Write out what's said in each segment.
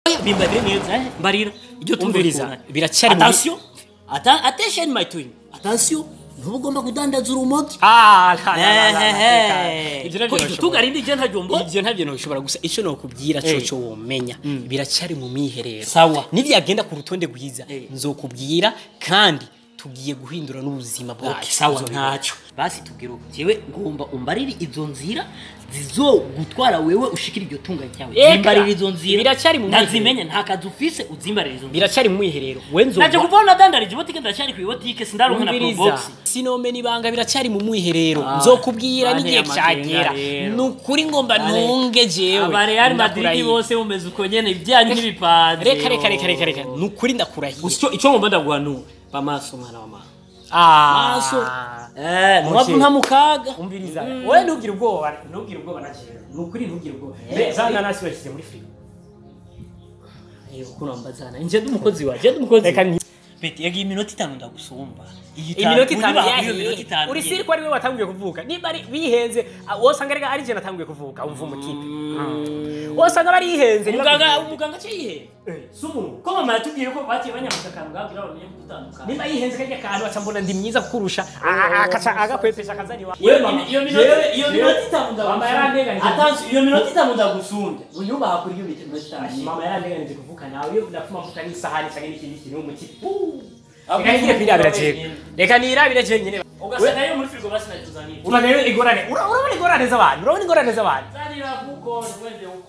Bimbabire neza mbarira iryo tumviriza biracyari attention attention my twin attention ntubugomba kudandaza urumogi tugarinde je ntajombo ivyo ntavyo no bishobora gusa ico no kubwira coco womenya biracyari mu miherero sawa nivyagenda ku rutonde gwiza nzokubwira kandi tugiye guhindura n'ubuzima bwacu sawa ntaco basi tubwira jewe ngomba umbarire izo nzira zizogutwara wewe ushikira iryo tunga cyawe zimbarira izo nzira biracyari mu nazimenya nta kazi ufise uzimbarira izo nzira biracyari mu miherero wenzo naje kuvona dandarije botike ndacyari ku botike sindaronka na probox sinome nibanga biracyari mu miherero nzokubwira n'igihe cyagera nukuri ngomba ntunge jewe abare Real Madrid bose umeze uko nyene ibyanyu n'ibipanze reka nukuri ndakurahiye ico ngomba ndaguhanura bamaso mwana wa mama maso nwavu nta mukaga umviriza wewe ntugire ubwoba nakira nukuri ntugire ubwoba zana nasi washyize muri frigo kuno mbazana nje ndumukozi waje reka beti yagiye iminota 5 ndagusumba iminota 5 uri siri ko ari we watanguye kuvuka niba ari bihenze wosanga rega ari je natanguye kuvuka umva umukipe wosanga bari yihenze umuganga cyo yihe sumu ko mama yatubwiye ko bakiye banyamutakana ngabwira bamenye gutandukana niba yihenze kajya kantu aca mbona ndi myiza kukurusha akaca agakwepesha kazani wa iyo minota 5 mama yarandeganije attention iyo minota 5 ndagusumbye unyubaha kuri iyo minota 5 mama yarandeganije kuvuka nawe iyo ndafuma mvuka ni sahani cyangwa n'ikindi kintu umukipe reka nirabire jenyine ugasanga yo muri frigo basi natuzaniye urabona ingorane z'abantu zanira kuko wende uko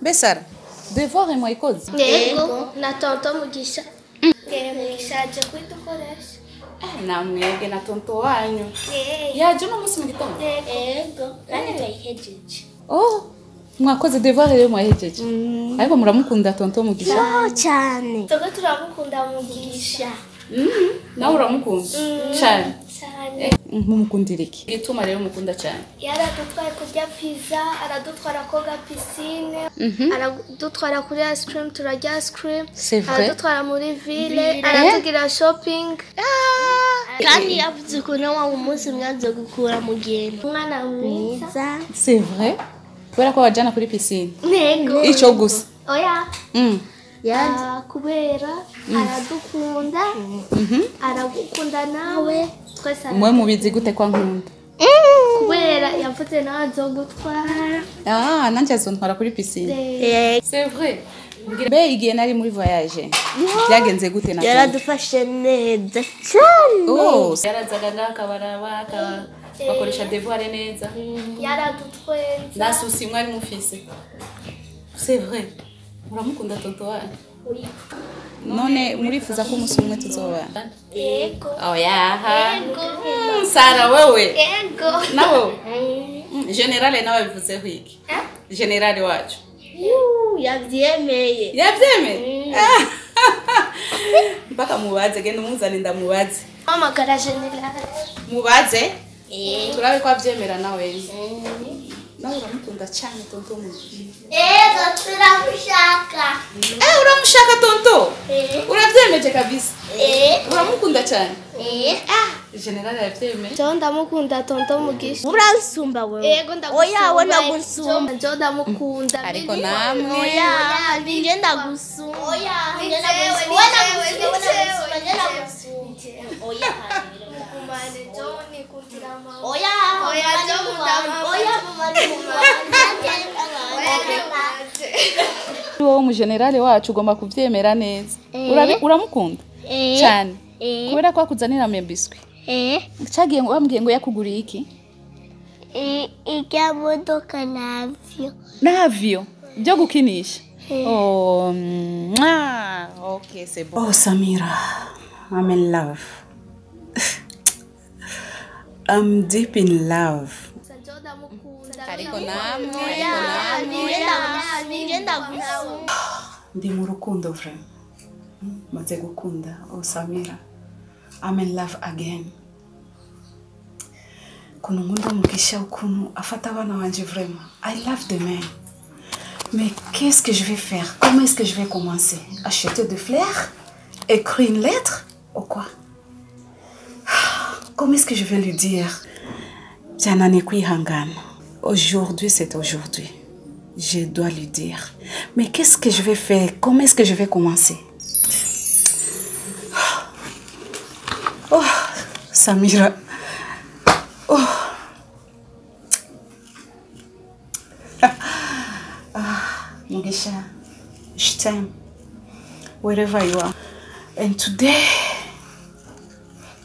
Besara, devoir moi ikoze. Yego, na tonto Mugisha. Mugisha aje kwidukoresha. Namwege na tonto wanyu. Yego. Yaje no musi mu gitondo. Yego, nani ndayihejeje. Oh, mwakoze devoir rero mwahejeje. Ariko muramukunda tonto Mugisha. Cyane. Togo turamukunda Mugisha. Nawe uramukunda cyane. Cyane. Mumukundira iki? Gituma rero mukunda cyane. Yaradutwaye kurya pizza, aradutwara koga piscine, aradutwara kuri ice cream, turarya ice cream. Aradutwara muri ville, aratugira shopping. Kandi yavuze ko nawe umunsi mwanze gukura mugenda. Umwana mwiza. C'est vrai? Kubera ko wajana kuri piscine. Nego. Ico gusa. Oya. kubera aradukunda aragukunda nawe twese mwe mubizi gute kwa nkunda kubera yavuze nawe azogutwara nanjye azontwara kuri pisine c'est vrai mbe igihe nari muri voyage byagenze gute na yaradufashe neza cyane yarazaga ngakabaraba bakoresha devoir neza yaradutwenza nasusi mwari mufise c'est vrai muramukunda tonto wanyu none murifuza ko umunsi umwe tuzobana yego oyaha Sara wewe yego nawe generale nawe bivuze iki generale wacu yavyemeye mpaka mubaze genda umuzane ndamubaze amagara generale mubaze turabe ko avyemera nawe nawe uramukunda cyane tonto mu yego turamushaka uramushaka tonto uravyemeje kabisa uramukunda cyane generale yavyemeye jo ndamukunda tonto mugisha uransumba wewe yego ndagusumba oya wona gusumba jo ndamukunda ariko namwe oya ninje ndagusumba oya ninje ndagusumba oya kumane jo nikundira mama oya oya jo wowe umugenerale wacu ugomba kuvyemera neza uramukunda cyane kubera ko akuzanira membiswi cyagiye ngo bambwiye ngo yakuguriye iki ijya modoka navyo byo gukinisha okay c'est bon Samira, I'm in love. I'm deep in love. Ariko namwe ndi mu rukundo vraiment maze gukunda Samira, I'm in love again. Kuno nkunda mugisha ukuntu afata abana banje vraiment. I love the man. Mais qu'est-ce que je vais faire? Comment est-ce que je vais commencer? Acheter des fleurs? Écrire une lettre? Ou quoi? Comment est-ce que je vais lui dire? Aujourd'hui, c'est aujourd'hui. Je dois lui dire. Mais qu'est-ce que je vais faire? Comment est-ce que je vais commencer? Oh, Samira. Oh. Mugisha, je t'aime. Wherever you are. And today,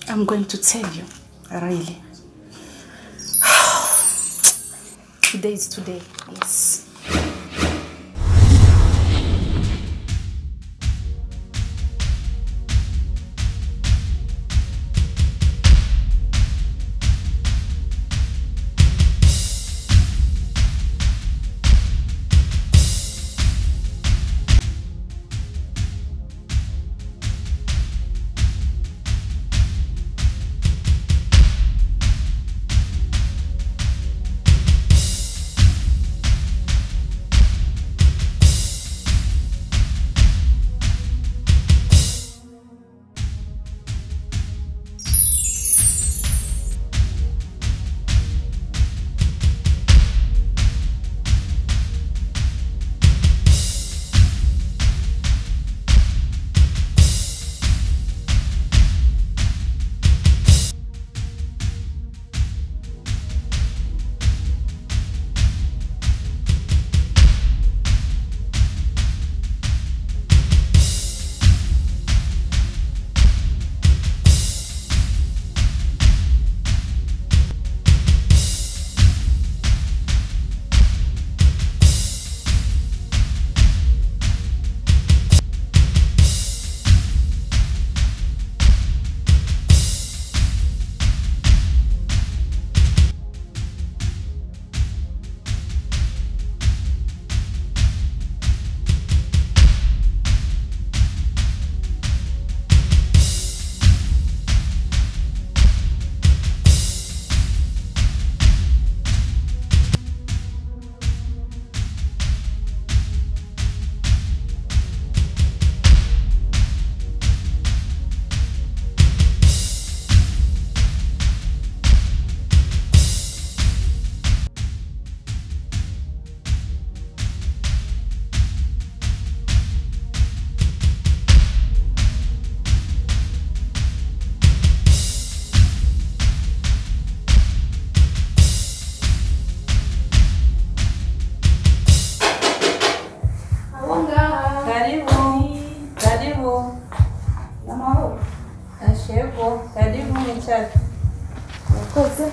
I'm going to tell you, really. Today is today, yes. murakoze.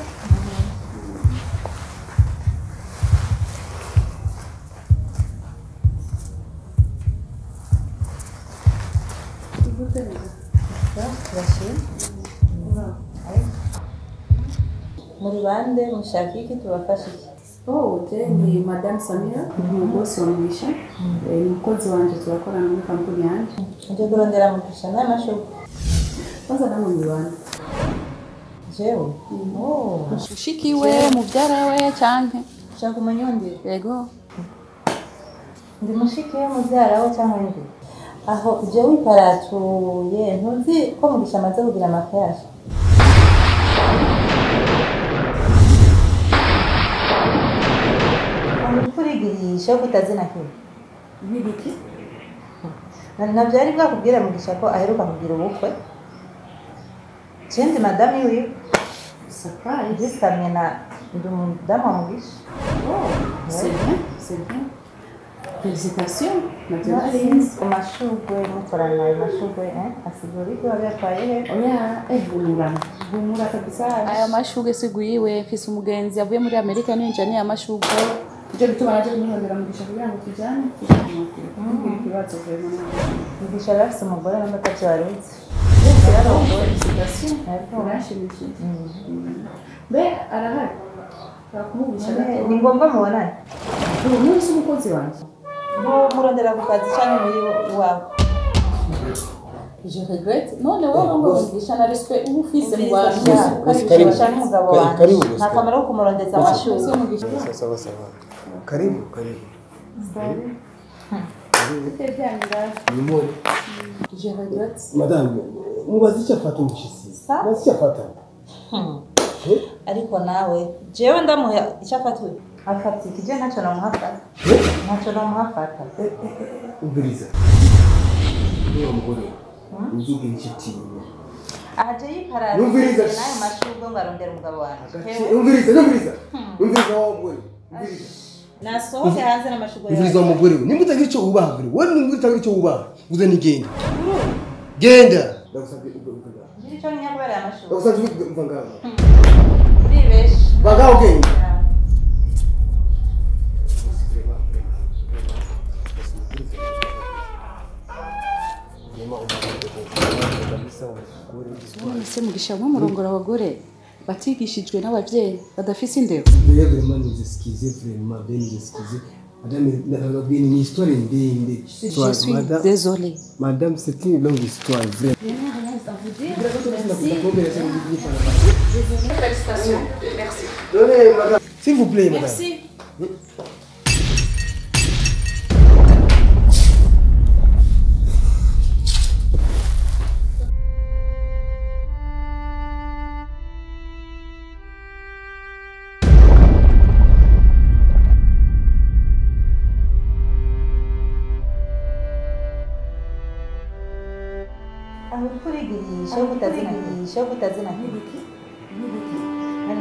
muri bande mushaka iki tubafashe iki? Ni Madame Samira, umugozi wa Mugisha. Ni umukozi wanje turakorana muri kampuni yanje. Nje kurondera Mugisha n'amashuka. Kwanza namwe mubana. Jewe? Ushikiwe muvyara we canke? Ushaka umunyondera? Yego. Ndi mushiki we muvyara we canke ndi? Aho jewe iparatuye ntuzi ko Mugisha amaze kugira amafiyaje? Kurigirisha kutazina kiwe. Bibiki? Ntabyo yari bwakubwira Mugisha ko aheruka kugira ubukwe. Jendi madame wiwe. Surprise. Jisamye na ndi umudamu wa Mugisha. C'est bien, c'est bien. Félicitations. Amashugwe mukorana ayo mashugwe asigura ibyo wabyatwaye he? Oya, humura kabisa. Aya mashugwe siguyiwe mfise umugenzi yavuye muri Amerika ninja ni amashugwe. Ibyo bituma naje kumurondera Mugisha kugira ngo tujane kugira ikibazo vraiment. Mugisha rafise umugore n'amatatu waretse. Félicitations. Urashimishije. Be arahari. Bakumubisha ni ngombwa mubonane. Ubu ni umukozi wanje. Murondera ku kazi cyane muri iwawe. Je regrette. None wowe ngo Mugisha na respect ubu ufise mu bantu. Mugisha n'umugabo wanjye. Nta kamera yo kumurondeza amashuri. Sawa. Karibu. Je regrette. Madame, mubaze icyo afata umushitsi. Mubaze icyo afata. Ariko nawe jewe ndamuha icyo afata we. Afata ikije ntacyo namuhafata. Ntacyo namuhafata. Ubiriza. Niyo mugore. Uzuga inshuti. Aje yiparara. Nayo mashurwe ngo arondera umugabo wanjye. Umviriza wowe. Nasohoke hanze n'amashurwe yawe. Umviriza umugore we. Nimba utagira icyo ubaha gure. Wowe nimba utagira icyo ubaha. Uze nigenda. Genda. Ndagusabye ubwo. Icyo nyabara y'amashurwe. Ndagusabye umva ngaho. Bibesh. Bagaho genda. Ese Mugisha mu murongora abagore batigishijwe n'abavyeyi badafise indero. Vraiment nous excuser vraiment bien nous excuser. Madame une histoire ndende. Je suis désolée. Madame c'est une longue histoire vraiment. Félicitations. Merci. Donnez madame. S'il vous plaît madame. Merci. Kurigirisha kutazina Bibiki?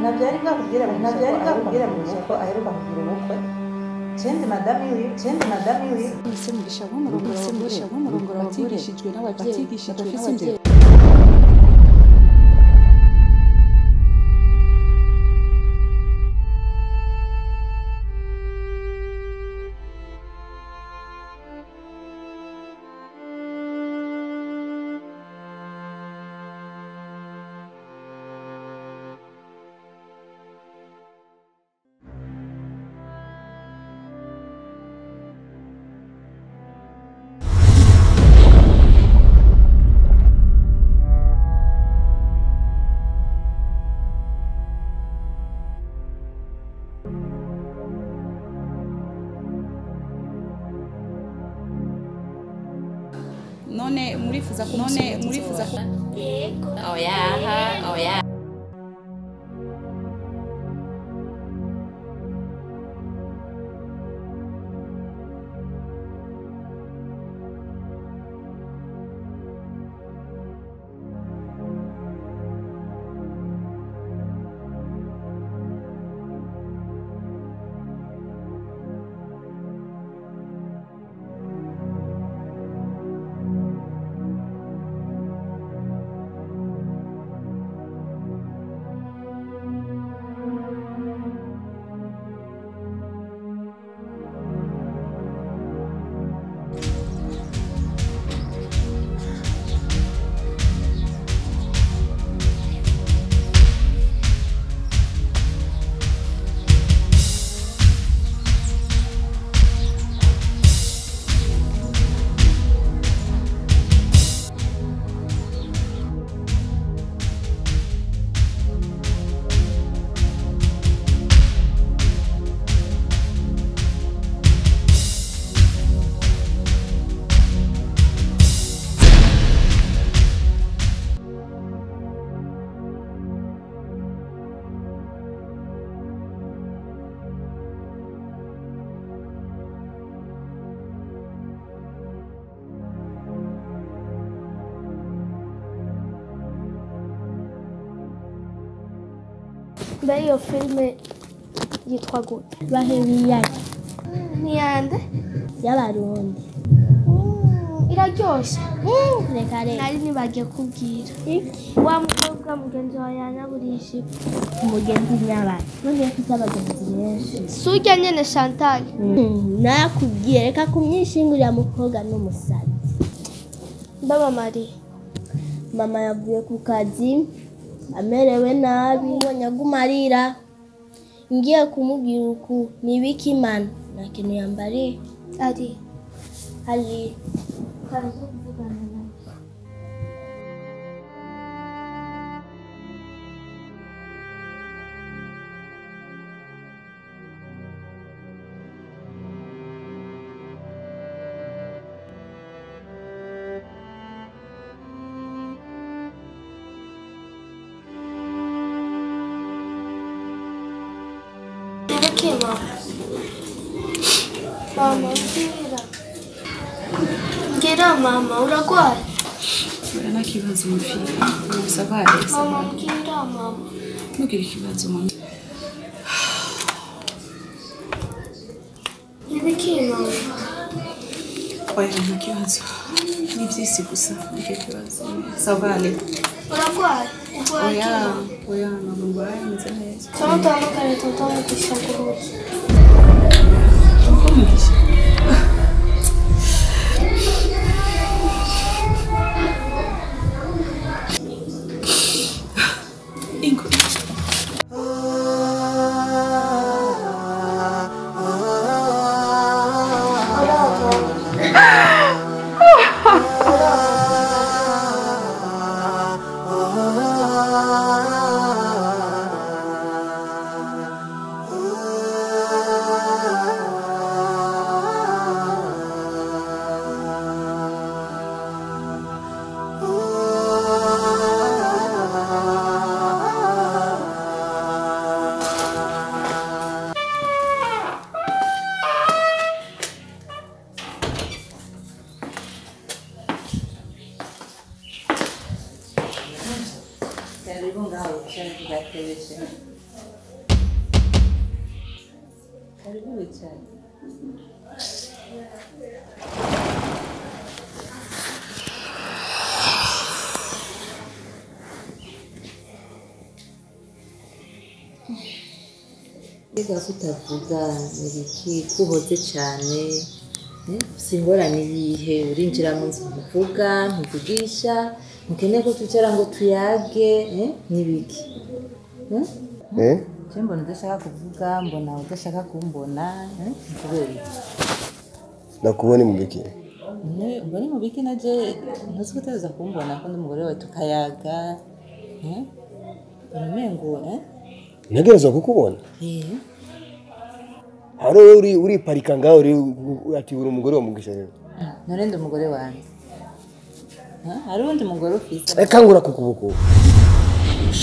Ntabyo yari bwakubwira Mugisha ko aheruka kugira ubukwe. Jendi madame wiwe. Ese Mugisha mu murongora batigishijwe n'abavyeyi badafise indero. None murifuza ko Yego. oya. Mbe iyo filime yitwa gute? Bahebiyanye. Ni yande? Y'abarundi. Iraryoshe. Reka reka. Nari nibagiye kubwira. Wa mukobwa mugenzi wawe yanyaburisha Umugenzi nyabari. None afite abagenzi benshi. Surya nyene Chantal. Nakubwiye reka kumyishingurira mukobwa n'umusazi. Baba Marie. Mama yavuye ku kazi amerewe nabi nyagumarira. Ngiye kumubwira uku nibiki mana na kintu yambari Ari. Karazo kuvugana nawe. Nibiki mama? Mama ngira mama uragwaye? Nta kibazo mfite. Usabare. Mama ngira mama. Ntugire ikibazo mama. Nibiki mama? Oya nta kibazo. Ni byisi gusa. Ntugire ikibazo. Savale. Uragwaye? Oya ntabwo ndwaye meze neza. Cyangwa tuhamagare tonton mugisha kuruhuka. Mugisha. Ingo. Karibu ngao chani kugatebeshe. Karibu wichani. Biga kutavuga nibiki kuhoze cyane. Singorane yihe urinjira mu nzu uvuga ntuvugisha mukeneye ko twicara ngo tuyage nibiki mbona udashaka kuvuga mbona udashaka kumbona kubera nakubone mu biki mbona mu biki naje ntuzi kutaza kumbona ko n'umugore wawe tukayaga umengo ntegereza kukubona haro uri parika ngaho ati uri umugore wa Mugisha rero narende umugore wanjye hari undi mugore ufite reka ngura kukuboko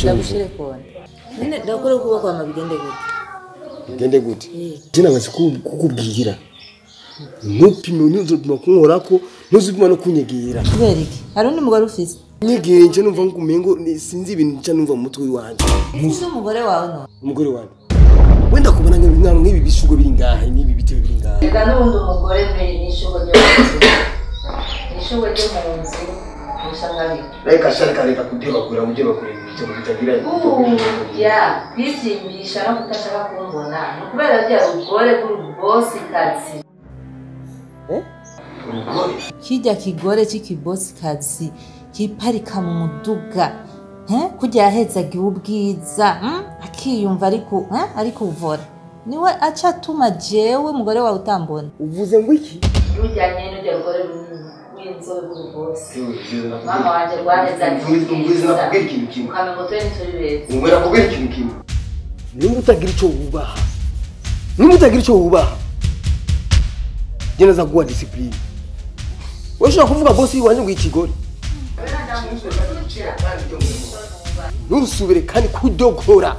ndagushire kone nene ndakora ukuboko kwa bigende gute jina ngasi kukubwira nupime unuzopima kunkorako ntuzupima no kunyegira kubera iki hari undi mugore ufite nyegeye nje numva ngumengo sinzi ibintu nca numva mu mutwe wanje ese umugore wawe no umugore wanjye wenda kubona nk'ibi bishugwe biri ngaha n'ibi biti biri ngaha reka n'ubundi umugore n'ishugo ryo mu nzu nishangari reka reka kudeba kure ibyo bitagira ya kwisimbisha no kutashaka kumbona no kubera bya rugore bosi kazi urugore kijya kigore cy'ikibosi kazi kiparika mu muduga kujya yahezaga ubwiza akiyumva ariko uvora niwe aca atuma jewe mugore wawe utambona uvuze ngo iki rujyanye n'ujya rugore w'inzobe rwose mama wanjye rwahezaga ubwiza nakubwira ikintu kimwe ukamenya utwe n'ituri beza umwe nakubwira ikintu kimwe nimba utagira icyo wubaha genda guha discipline washobora kuvuga bosi wanjye ngo ikigore ntusubire kandi kudokora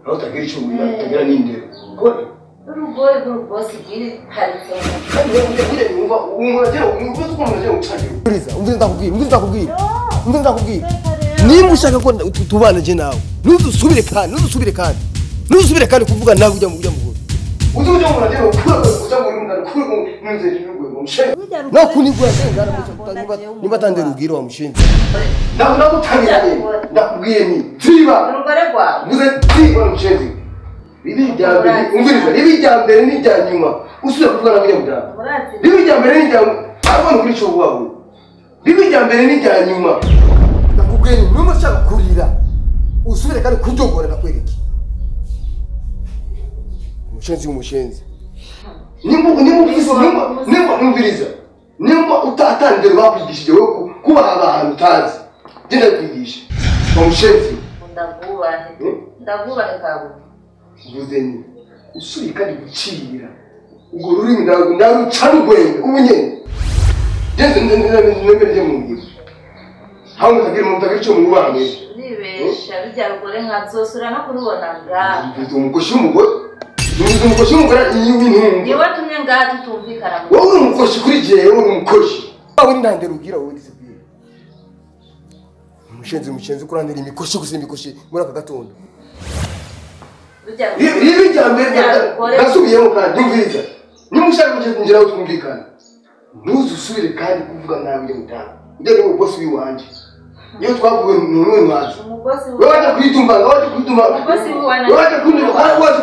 aho utagira icyo utagira n'indero urugore rw'urubosi rw'iri paritse umviriza ndakubwira nimba ushaka ko tubana je nawe ntuzusubire kandi kuvuga nawe ujya mugore ujya mu radio kuja mu ngana kunze n'ingwe mushenzi no kunigura ngana niba tande rugiro wa mushenzi nako tangiranye ndakubwiye ni ziba urugore rwawe muze ziba mushenzi bibi byambere umviriza bibi byambere ni bya nyuma usubira kuvuga na munyamudara bibi byambere ni bya abona kuri cyo wawe bibi byambere ni bya nyuma ndakubwiye ni numva ushaka kurira usubire kandi kujogora nakwereke umushenzi nimba umviriza nimba utatangire bakwigishije wowe kuba abantu utazi genda kwigisha umushenzi ndavubahe kabo uvuze ni usubire kandi gucira ubwo rurimi ndarucarugwenge ubunyene genze nemere mu ngira hawo mutagira cyo mu bana nibesha bijya rugore nkazosura no kurubona ngaho mvuze umukoshi w'umugore umukoshi w'umugore y'ibintu niwe tumwe ngaho tutumvikana wowe uri umukoshi kuri jewe uri umukoshi wowe ndande rugira wowe disipline umushenzi kurandira imikoshi gusa imikoshi muri aka gatondo ibi byambere nasubiyemo kandi umviriza nimushaka kugira ngo twumvikane ntuzusubire kandi kuvuga nawe ujye mutanga ujye ni umukosi w'iwanje iyo twavuye n'umwe mwaje waje kwituma waje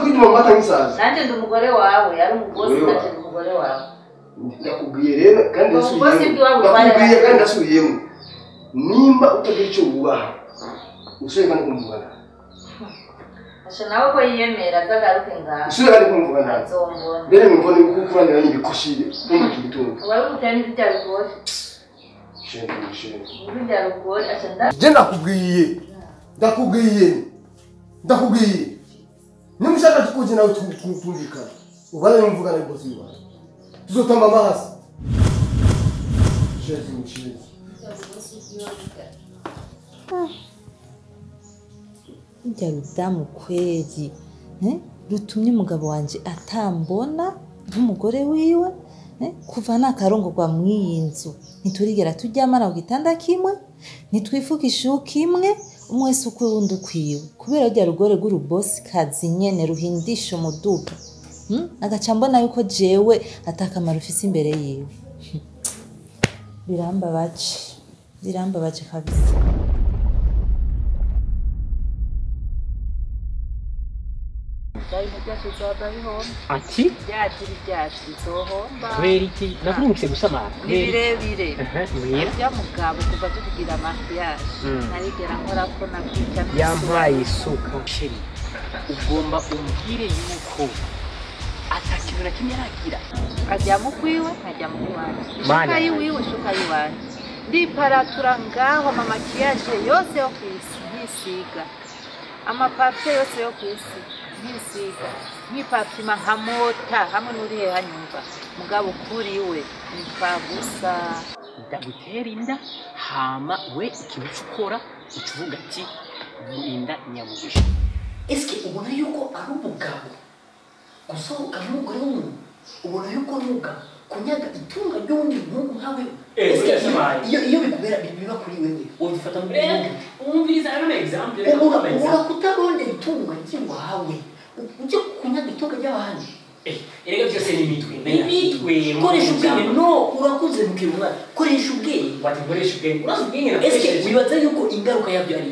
kwituma mata nk'isazi nanjye ndi umugore wawe yari umukosi nanjye ndi umugore wawe ndakubwiye rero kandi ndasubiyemo nimba utagira icyo wubaha usubire kandi kumuvugana asha nawe ko yiyemera azagaruke ngaho usubire kandi kumuvugana mbere mubone ko kurandira n'ibikoshire kumva igitunga wari uteye n'ibya rugore je ndakubwiye nimushaka tukuje nawe tumvikana ubale mvugana n'ibose biba tuzotamba amahasi shezi njya rudamu kwezi rutumye umugabo wanje atambona nk'umugore wiwe kuva nakarongorwa mw'iyi nzu ntiturigera turyamana ku gitanda kimwe ntitwifuka ishuka imwe umwe wese ukwe wundi ukwiwe kubera rya rugore rw'urubosi kazi nyene ruhindisha umuduga agaca mbona yuko jewe atakamaro ufise imbere yiwe birambabaje kabisa ati byatsi zohomba kubera iki nakurungitse gusamara birebire ya mugabo kuva tukugira amafiyaje narigera nkora ko nakwica yampaye isuka sheri ugomba umbwire yuko atakintu na kimwe aragira ajya mu kwiwe nkajya mu kwanjye ishuka yiwiwe ishuka yiwanje ndiparatura ngaho amakiyaje yose yo kwisi nkisiga amapafe yose yo kwisi nkisiga nkipapima nkamota hamwe n'uri he hanyumva mugabo kuri we nipfagusa ndagutera inda hama we ikintu ukora ucuvuga ati inda nyamugisha eske ubona yuko ari umugabo gusohoka n'umugore w'umuntu ubona yuko ari umugabo kunyaga itunga ry'undi muntu nkawe iyo bikubera biba kuri wewe ubifata mu bwenge umviriza ano example ubona kutarondera itunga ry'iwawe ujye kunyaga itunga ry'abandi erega byose ni imitwe koresha ubwenge no urakuze mukiri umwana koresha ubwenge wati koresha ubwenge urazi ubwenge na eske wibaza yuko ingaruka yabyo ari